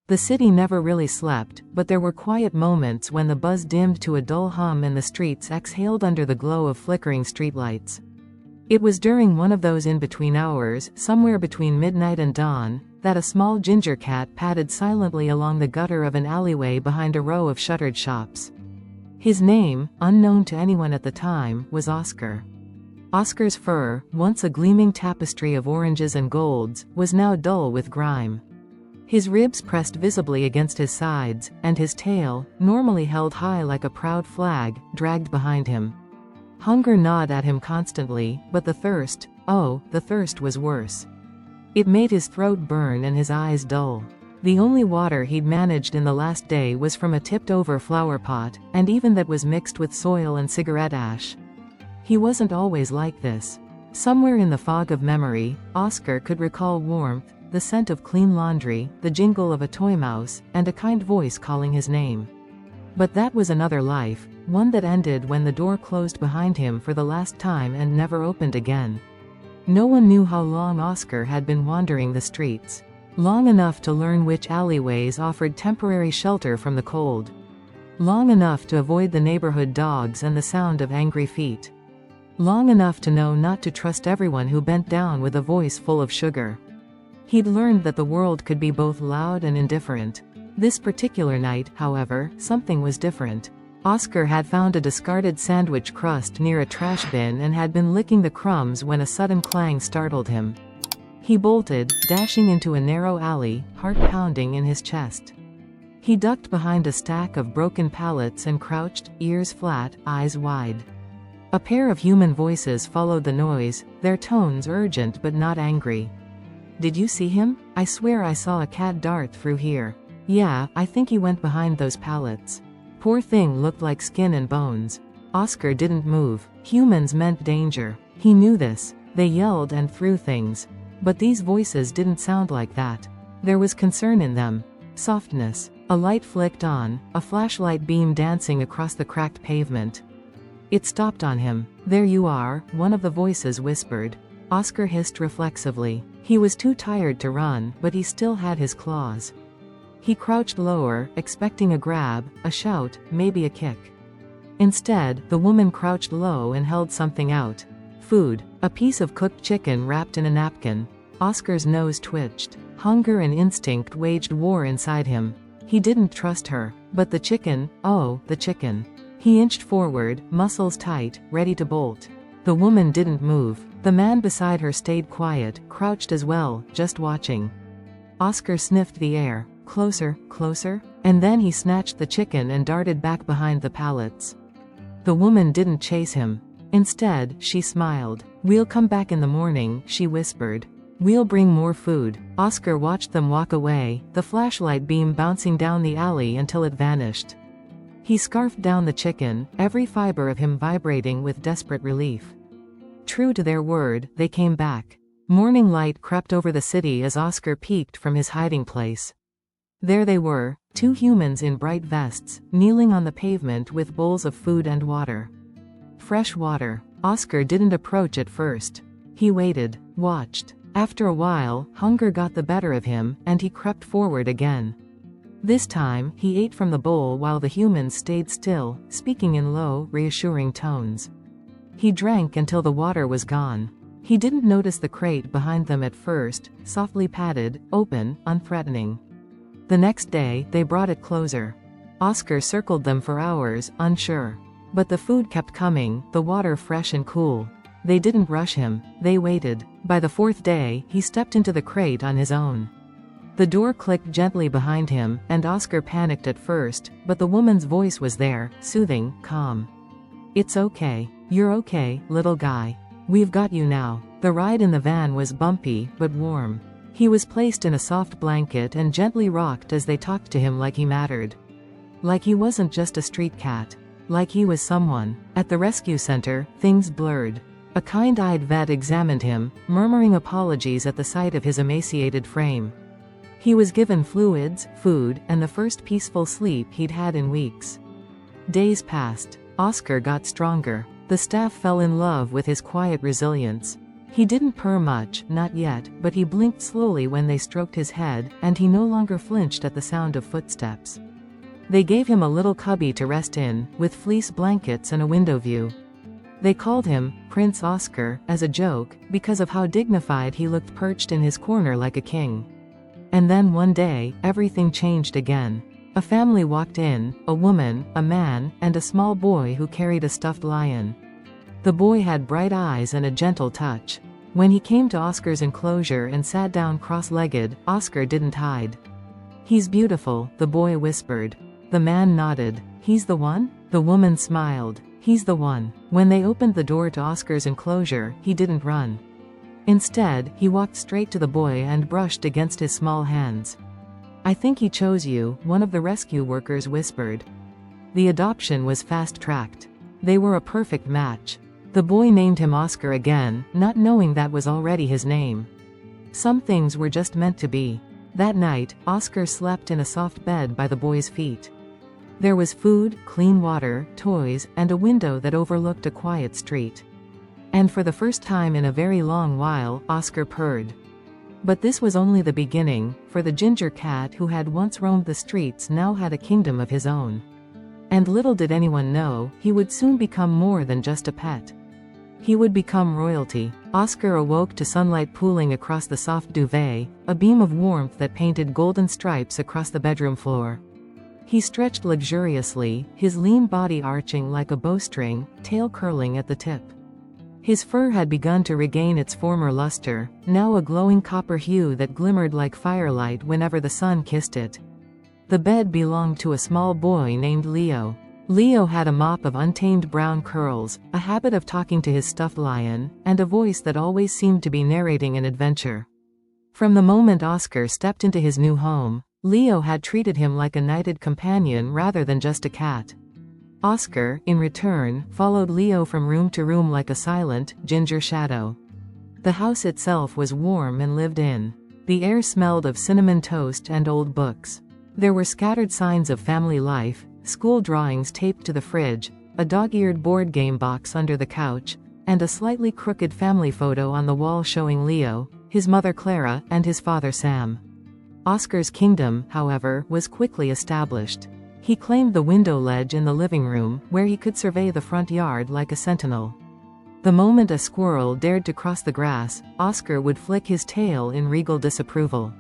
The city never really slept, but there were quiet moments when the buzz dimmed to a dull hum and the streets exhaled under the glow of flickering streetlights. It was during one of those in-between hours, somewhere between midnight and dawn, that a small ginger cat padded silently along the gutter of an alleyway behind a row of shuttered shops. His name, unknown to anyone at the time, was Oscar. Oscar's fur, once a gleaming tapestry of oranges and golds, was now dull with grime. His ribs pressed visibly against his sides, and his tail, normally held high like a proud flag, dragged behind him. Hunger gnawed at him constantly, but the thirst, oh, the thirst was worse. It made his throat burn and his eyes dull. The only water he'd managed in the last day was from a tipped-over flower pot, and even that was mixed with soil and cigarette ash. He wasn't always like this. Somewhere in the fog of memory, Oscar could recall warmth, the scent of clean laundry, the jingle of a toy mouse, and a kind voice calling his name. But that was another life, one that ended when the door closed behind him for the last time and never opened again. No one knew how long Oscar had been wandering the streets. Long enough to learn which alleyways offered temporary shelter from the cold. Long enough to avoid the neighborhood dogs and the sound of angry feet. Long enough to know not to trust everyone who bent down with a voice full of sugar. He'd learned that the world could be both loud and indifferent. This particular night, however, something was different. Oscar had found a discarded sandwich crust near a trash bin and had been licking the crumbs when a sudden clang startled him. He bolted, dashing into a narrow alley, heart pounding in his chest. He ducked behind a stack of broken pallets and crouched, ears flat, eyes wide. A pair of human voices followed the noise, their tones urgent but not angry. "Did you see him? I swear I saw a cat dart through here." "Yeah, I think he went behind those pallets." Poor thing looked like skin and bones. Oscar didn't move. Humans meant danger. He knew this. They yelled and threw things. But these voices didn't sound like that. There was concern in them. Softness. A light flicked on, a flashlight beam dancing across the cracked pavement. It stopped on him. "There you are," one of the voices whispered. Oscar hissed reflexively. He was too tired to run, but he still had his claws. He crouched lower, expecting a grab, a shout, maybe a kick. Instead, the woman crouched low and held something out. Food. A piece of cooked chicken wrapped in a napkin. Oscar's nose twitched. Hunger and instinct waged war inside him. He didn't trust her. But the chicken, oh, the chicken. He inched forward, muscles tight, ready to bolt. The woman didn't move. The man beside her stayed quiet, crouched as well, just watching. Oscar sniffed the air. Closer, closer, and then he snatched the chicken and darted back behind the pallets. The woman didn't chase him. Instead, she smiled. "We'll come back in the morning," she whispered. "We'll bring more food." Oscar watched them walk away, the flashlight beam bouncing down the alley until it vanished. He scarfed down the chicken, every fiber of him vibrating with desperate relief. True to their word, they came back. Morning light crept over the city as Oscar peeked from his hiding place. There they were, two humans in bright vests, kneeling on the pavement with bowls of food and water. Fresh water. Oscar didn't approach at first. He waited, watched. After a while, hunger got the better of him, and he crept forward again. This time, he ate from the bowl while the humans stayed still, speaking in low, reassuring tones. He drank until the water was gone. He didn't notice the crate behind them at first, softly padded, open, unthreatening. The next day, they brought it closer. Oscar circled them for hours, unsure. But the food kept coming, the water fresh and cool. They didn't rush him, they waited. By the fourth day, he stepped into the crate on his own. The door clicked gently behind him, and Oscar panicked at first, but the woman's voice was there, soothing, calm. "It's okay. You're okay, little guy. We've got you now." The ride in the van was bumpy, but warm. He was placed in a soft blanket and gently rocked as they talked to him like he mattered. Like he wasn't just a street cat. Like he was someone. At the rescue center, things blurred. A kind-eyed vet examined him, murmuring apologies at the sight of his emaciated frame. He was given fluids, food, and the first peaceful sleep he'd had in weeks. Days passed. Oscar got stronger. The staff fell in love with his quiet resilience. He didn't purr much, not yet, but he blinked slowly when they stroked his head, and he no longer flinched at the sound of footsteps. They gave him a little cubby to rest in, with fleece blankets and a window view. They called him Prince Oscar, as a joke, because of how dignified he looked perched in his corner like a king. And then one day, everything changed again. A family walked in, a woman, a man, and a small boy who carried a stuffed lion. The boy had bright eyes and a gentle touch. When he came to Oscar's enclosure and sat down cross-legged, Oscar didn't hide. "He's beautiful," the boy whispered. The man nodded. "He's the one?" The woman smiled. "He's the one." When they opened the door to Oscar's enclosure, he didn't run. Instead, he walked straight to the boy and brushed against his small hands. "I think he chose you," one of the rescue workers whispered. The adoption was fast-tracked. They were a perfect match. The boy named him Oscar again, not knowing that was already his name. Some things were just meant to be. That night, Oscar slept in a soft bed by the boy's feet. There was food, clean water, toys, and a window that overlooked a quiet street. And for the first time in a very long while, Oscar purred. But this was only the beginning, for the ginger cat who had once roamed the streets now had a kingdom of his own. And little did anyone know, he would soon become more than just a pet. He would become royalty. Oscar awoke to sunlight pooling across the soft duvet, a beam of warmth that painted golden stripes across the bedroom floor. He stretched luxuriously, his lean body arching like a bowstring, tail curling at the tip. His fur had begun to regain its former luster, now a glowing copper hue that glimmered like firelight whenever the sun kissed it. The bed belonged to a small boy named Leo. Leo had a mop of untamed brown curls, a habit of talking to his stuffed lion, and a voice that always seemed to be narrating an adventure. From the moment Oscar stepped into his new home, Leo had treated him like a knighted companion rather than just a cat. Oscar, in return, followed Leo from room to room like a silent, ginger shadow. The house itself was warm and lived in. The air smelled of cinnamon toast and old books. There were scattered signs of family life, school drawings taped to the fridge, a dog-eared board game box under the couch, and a slightly crooked family photo on the wall showing Leo, his mother Clara, and his father Sam. Oscar's kingdom, however, was quickly established. He claimed the window ledge in the living room, where he could survey the front yard like a sentinel. The moment a squirrel dared to cross the grass, Oscar would flick his tail in regal disapproval.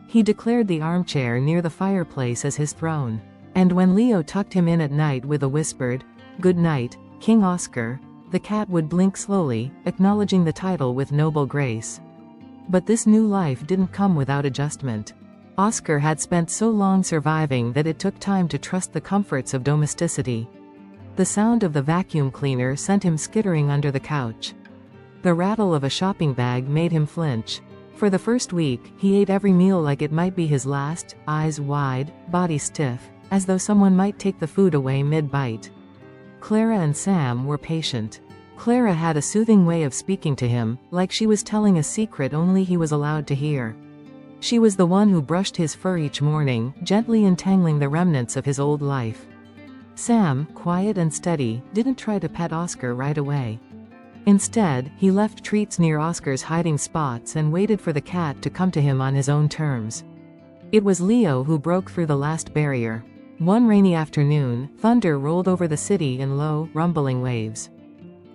He declared the armchair near the fireplace as his throne. And when Leo tucked him in at night with a whispered, "Good night, King Oscar," the cat would blink slowly, acknowledging the title with noble grace. But this new life didn't come without adjustment. Oscar had spent so long surviving that it took time to trust the comforts of domesticity. The sound of the vacuum cleaner sent him skittering under the couch. The rattle of a shopping bag made him flinch. For the first week, he ate every meal like it might be his last, eyes wide, body stiff, as though someone might take the food away mid-bite. Clara and Sam were patient. Clara had a soothing way of speaking to him, like she was telling a secret only he was allowed to hear. She was the one who brushed his fur each morning, gently untangling the remnants of his old life. Sam, quiet and steady, didn't try to pet Oscar right away. Instead, he left treats near Oscar's hiding spots and waited for the cat to come to him on his own terms. It was Leo who broke through the last barrier. One rainy afternoon, thunder rolled over the city in low, rumbling waves.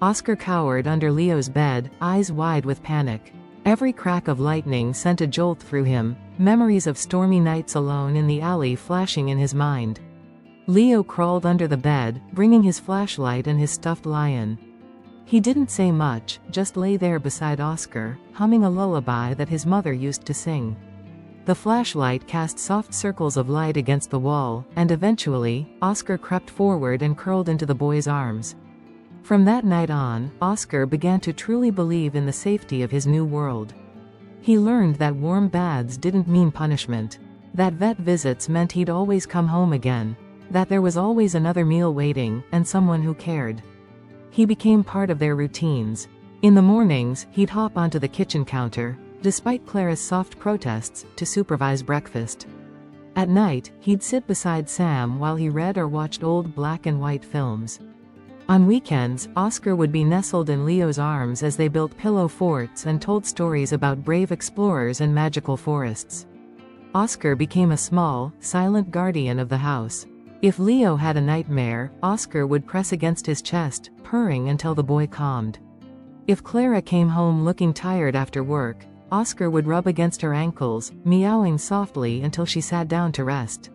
Oscar cowered under Leo's bed, eyes wide with panic. Every crack of lightning sent a jolt through him, memories of stormy nights alone in the alley flashing in his mind. Leo crawled under the bed, bringing his flashlight and his stuffed lion. He didn't say much, just lay there beside Oscar, humming a lullaby that his mother used to sing. The flashlight cast soft circles of light against the wall, and eventually, Oscar crept forward and curled into the boy's arms. From that night on, Oscar began to truly believe in the safety of his new world. He learned that warm baths didn't mean punishment, that vet visits meant he'd always come home again, that there was always another meal waiting, and someone who cared. He became part of their routines. In the mornings, he'd hop onto the kitchen counter, despite Clara's soft protests, to supervise breakfast. At night, he'd sit beside Sam while he read or watched old black and white films. On weekends, Oscar would be nestled in Leo's arms as they built pillow forts and told stories about brave explorers and magical forests. Oscar became a small, silent guardian of the house. If Leo had a nightmare, Oscar would press against his chest, purring until the boy calmed. If Clara came home looking tired after work, Oscar would rub against her ankles, meowing softly until she sat down to rest.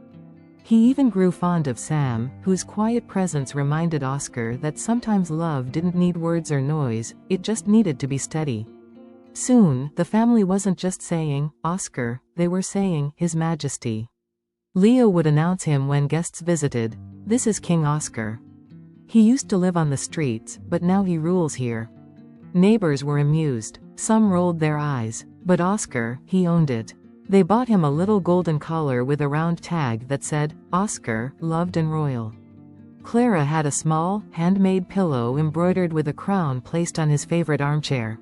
He even grew fond of Sam, whose quiet presence reminded Oscar that sometimes love didn't need words or noise, it just needed to be steady. Soon, the family wasn't just saying, "Oscar," they were saying, "His Majesty." Leo would announce him when guests visited, "This is King Oscar. He used to live on the streets, but now he rules here." Neighbors were amused. Some rolled their eyes. But Oscar, he owned it. They bought him a little golden collar with a round tag that said, "Oscar, loved and royal." Clara had a small, handmade pillow embroidered with a crown placed on his favorite armchair.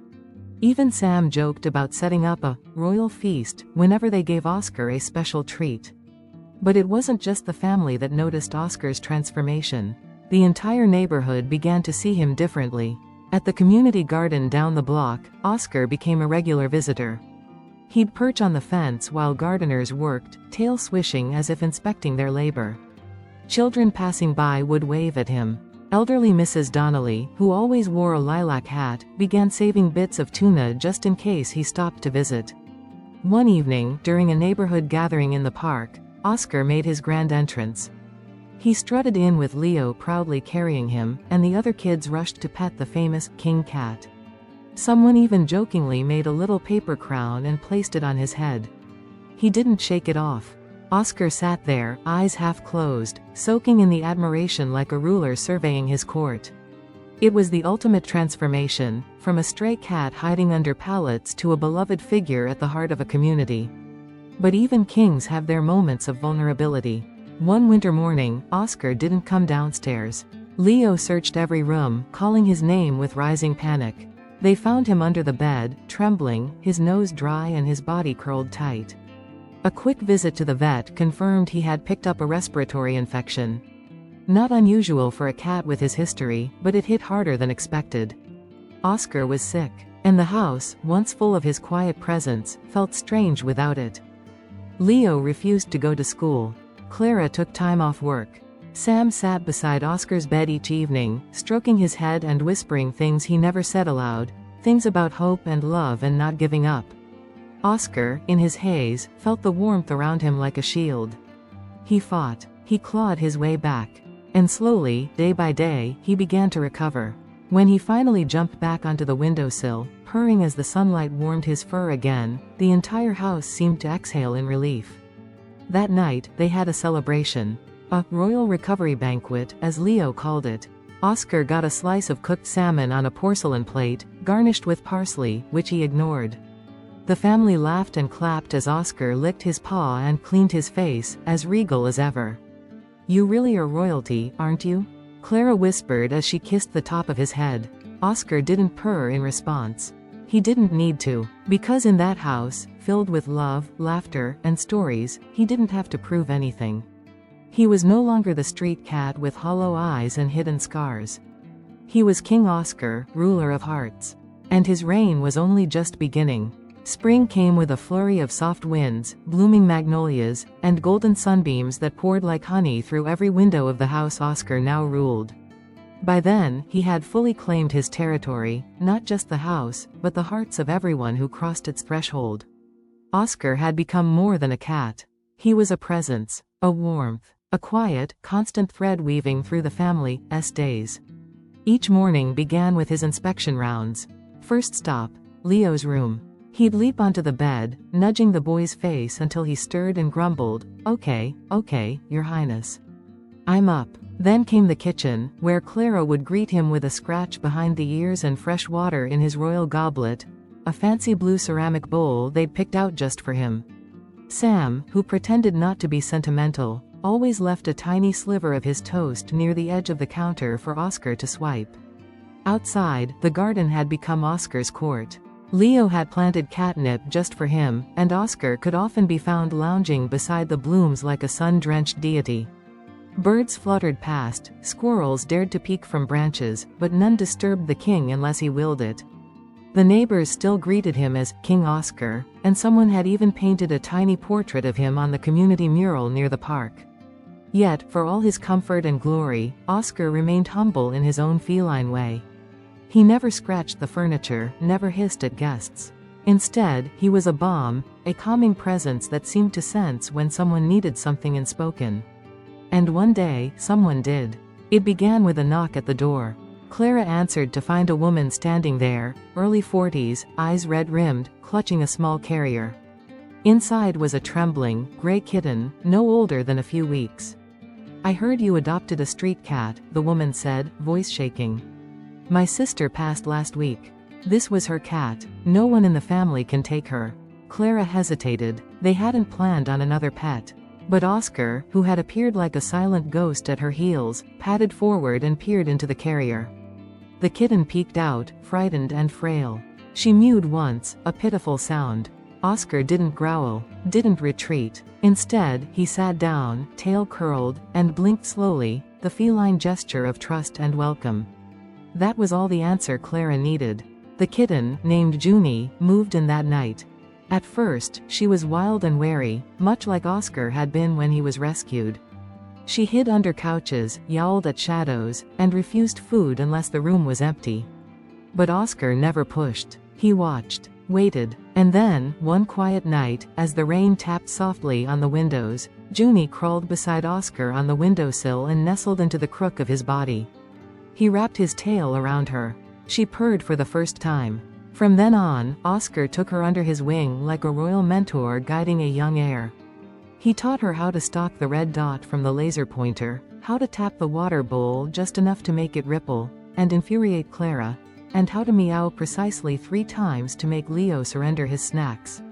Even Sam joked about setting up a royal feast whenever they gave Oscar a special treat. But it wasn't just the family that noticed Oscar's transformation. The entire neighborhood began to see him differently. At the community garden down the block, Oscar became a regular visitor. He'd perch on the fence while gardeners worked, tail swishing as if inspecting their labor. Children passing by would wave at him. Elderly Mrs. Donnelly, who always wore a lilac hat, began saving bits of tuna just in case he stopped to visit. One evening, during a neighborhood gathering in the park, Oscar made his grand entrance. He strutted in with Leo proudly carrying him, and the other kids rushed to pet the famous king cat. Someone even jokingly made a little paper crown and placed it on his head. He didn't shake it off. Oscar sat there, eyes half closed, soaking in the admiration like a ruler surveying his court. It was the ultimate transformation, from a stray cat hiding under pallets to a beloved figure at the heart of a community. But even kings have their moments of vulnerability. One winter morning, Oscar didn't come downstairs. Leo searched every room, calling his name with rising panic. They found him under the bed, trembling, his nose dry and his body curled tight. A quick visit to the vet confirmed he had picked up a respiratory infection. Not unusual for a cat with his history, but it hit harder than expected. Oscar was sick, and the house, once full of his quiet presence, felt strange without it. Leo refused to go to school. Clara took time off work. Sam sat beside Oscar's bed each evening, stroking his head and whispering things he never said aloud, things about hope and love and not giving up. Oscar, in his haze, felt the warmth around him like a shield. He fought. He clawed his way back. And slowly, day by day, he began to recover. When he finally jumped back onto the windowsill, purring as the sunlight warmed his fur again, the entire house seemed to exhale in relief. That night, they had a celebration. A royal recovery banquet, as Leo called it. Oscar got a slice of cooked salmon on a porcelain plate, garnished with parsley, which he ignored. The family laughed and clapped as Oscar licked his paw and cleaned his face, as regal as ever. "You really are royalty, aren't you?" Clara whispered as she kissed the top of his head. Oscar didn't purr in response. He didn't need to, because in that house, filled with love, laughter, and stories, he didn't have to prove anything. He was no longer the street cat with hollow eyes and hidden scars. He was King Oscar, ruler of hearts. And his reign was only just beginning. Spring came with a flurry of soft winds, blooming magnolias, and golden sunbeams that poured like honey through every window of the house Oscar now ruled. By then, he had fully claimed his territory, not just the house, but the hearts of everyone who crossed its threshold. Oscar had become more than a cat. He was a presence, a warmth, a quiet, constant thread weaving through the family's days. Each morning began with his inspection rounds. First stop, Leo's room. He'd leap onto the bed, nudging the boy's face until he stirred and grumbled, okay, Your Highness. I'm up. Then came the kitchen, where Clara would greet him with a scratch behind the ears and fresh water in his royal goblet, a fancy blue ceramic bowl they'd picked out just for him. Sam, who pretended not to be sentimental, always left a tiny sliver of his toast near the edge of the counter for Oscar to swipe. Outside, the garden had become Oscar's court. Leo had planted catnip just for him, and Oscar could often be found lounging beside the blooms like a sun-drenched deity. Birds fluttered past, squirrels dared to peek from branches, but none disturbed the king unless he willed it. The neighbors still greeted him as King Oscar, and someone had even painted a tiny portrait of him on the community mural near the park. Yet, for all his comfort and glory, Oscar remained humble in his own feline way. He never scratched the furniture, never hissed at guests. Instead, he was a balm, a calming presence that seemed to sense when someone needed something unspoken. And one day, someone did. It began with a knock at the door. Clara answered to find a woman standing there, early 40s, eyes red-rimmed, clutching a small carrier. Inside was a trembling, gray kitten, no older than a few weeks. "I heard you adopted a street cat," the woman said, voice shaking. "My sister passed last week. This was her cat. No one in the family can take her." Clara hesitated. They hadn't planned on another pet. But Oscar, who had appeared like a silent ghost at her heels, padded forward and peered into the carrier. The kitten peeked out, frightened and frail. She mewed once, a pitiful sound. Oscar didn't growl, didn't retreat. Instead, he sat down, tail curled, and blinked slowly, the feline gesture of trust and welcome. That was all the answer Clara needed. The kitten, named Junie, moved in that night. At first, she was wild and wary, much like Oscar had been when he was rescued. She hid under couches, yowled at shadows, and refused food unless the room was empty. But Oscar never pushed. He watched, waited, and then, one quiet night, as the rain tapped softly on the windows, Junie crawled beside Oscar on the windowsill and nestled into the crook of his body. He wrapped his tail around her. She purred for the first time. From then on, Oscar took her under his wing like a royal mentor guiding a young heir. He taught her how to stalk the red dot from the laser pointer, how to tap the water bowl just enough to make it ripple and infuriate Clara, and how to meow precisely 3 times to make Leo surrender his snacks.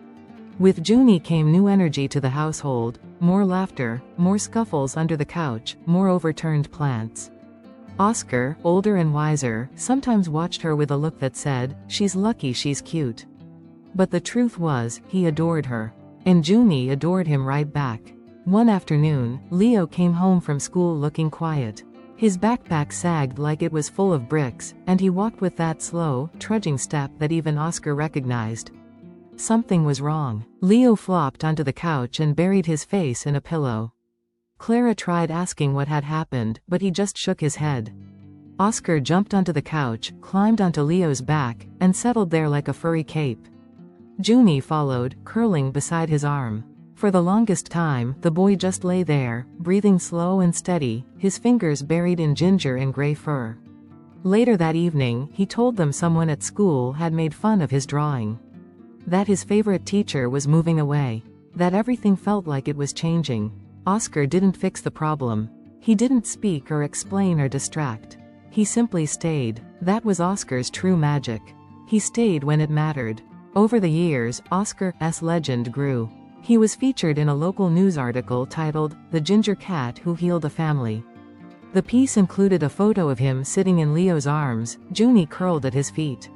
With Junie came new energy to the household, more laughter, more scuffles under the couch, more overturned plants. Oscar, older and wiser, sometimes watched her with a look that said, "She's lucky she's cute." But the truth was, he adored her. And Junie adored him right back. One afternoon, Leo came home from school looking quiet. His backpack sagged like it was full of bricks, and he walked with that slow, trudging step that even Oscar recognized. Something was wrong. Leo flopped onto the couch and buried his face in a pillow. Clara tried asking what had happened, but he just shook his head. Oscar jumped onto the couch, climbed onto Leo's back, and settled there like a furry cape. Junie followed, curling beside his arm. For the longest time, the boy just lay there, breathing slow and steady, his fingers buried in ginger and gray fur. Later that evening, he told them someone at school had made fun of his drawing. That his favorite teacher was moving away. That everything felt like it was changing. Oscar didn't fix the problem. He didn't speak or explain or distract. He simply stayed. That was Oscar's true magic. He stayed when it mattered. Over the years, Oscar's legend grew. He was featured in a local news article titled, "The Ginger Cat Who Healed a Family." The piece included a photo of him sitting in Leo's arms, Junie curled at his feet.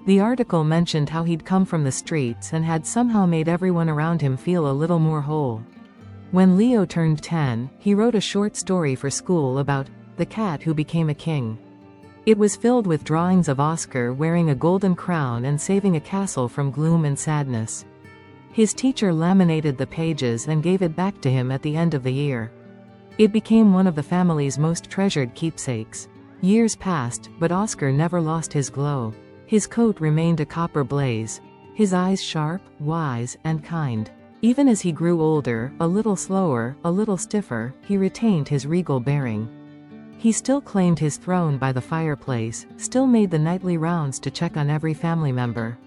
The article mentioned how he'd come from the streets and had somehow made everyone around him feel a little more whole. When Leo turned 10, he wrote a short story for school about the cat who became a king. It was filled with drawings of Oscar wearing a golden crown and saving a castle from gloom and sadness. His teacher laminated the pages and gave it back to him at the end of the year. It became one of the family's most treasured keepsakes. Years passed, but Oscar never lost his glow. His coat remained a copper blaze. His eyes sharp, wise, and kind. Even as he grew older, a little slower, a little stiffer, he retained his regal bearing. He still claimed his throne by the fireplace, still made the nightly rounds to check on every family member.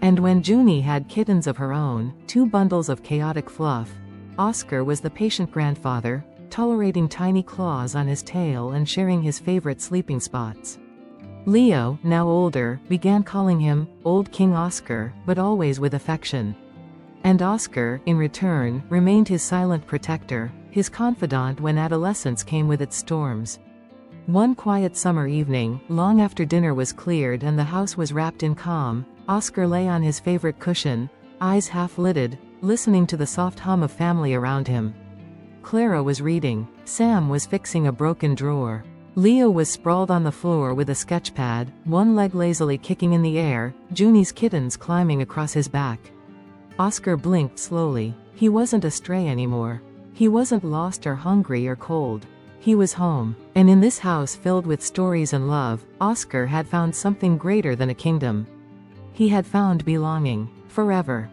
And when Junie had kittens of her own, 2 bundles of chaotic fluff, Oscar was the patient grandfather, tolerating tiny claws on his tail and sharing his favorite sleeping spots. Leo, now older, began calling him Old King Oscar, but always with affection. And Oscar, in return, remained his silent protector, his confidant when adolescence came with its storms. One quiet summer evening, long after dinner was cleared and the house was wrapped in calm, Oscar lay on his favorite cushion, eyes half-lidded, listening to the soft hum of family around him. Clara was reading. Sam was fixing a broken drawer. Leo was sprawled on the floor with a sketchpad, one leg lazily kicking in the air, Junie's kittens climbing across his back. Oscar blinked slowly. He wasn't a stray anymore. He wasn't lost or hungry or cold. He was home. And in this house filled with stories and love, Oscar had found something greater than a kingdom. He had found belonging. Forever.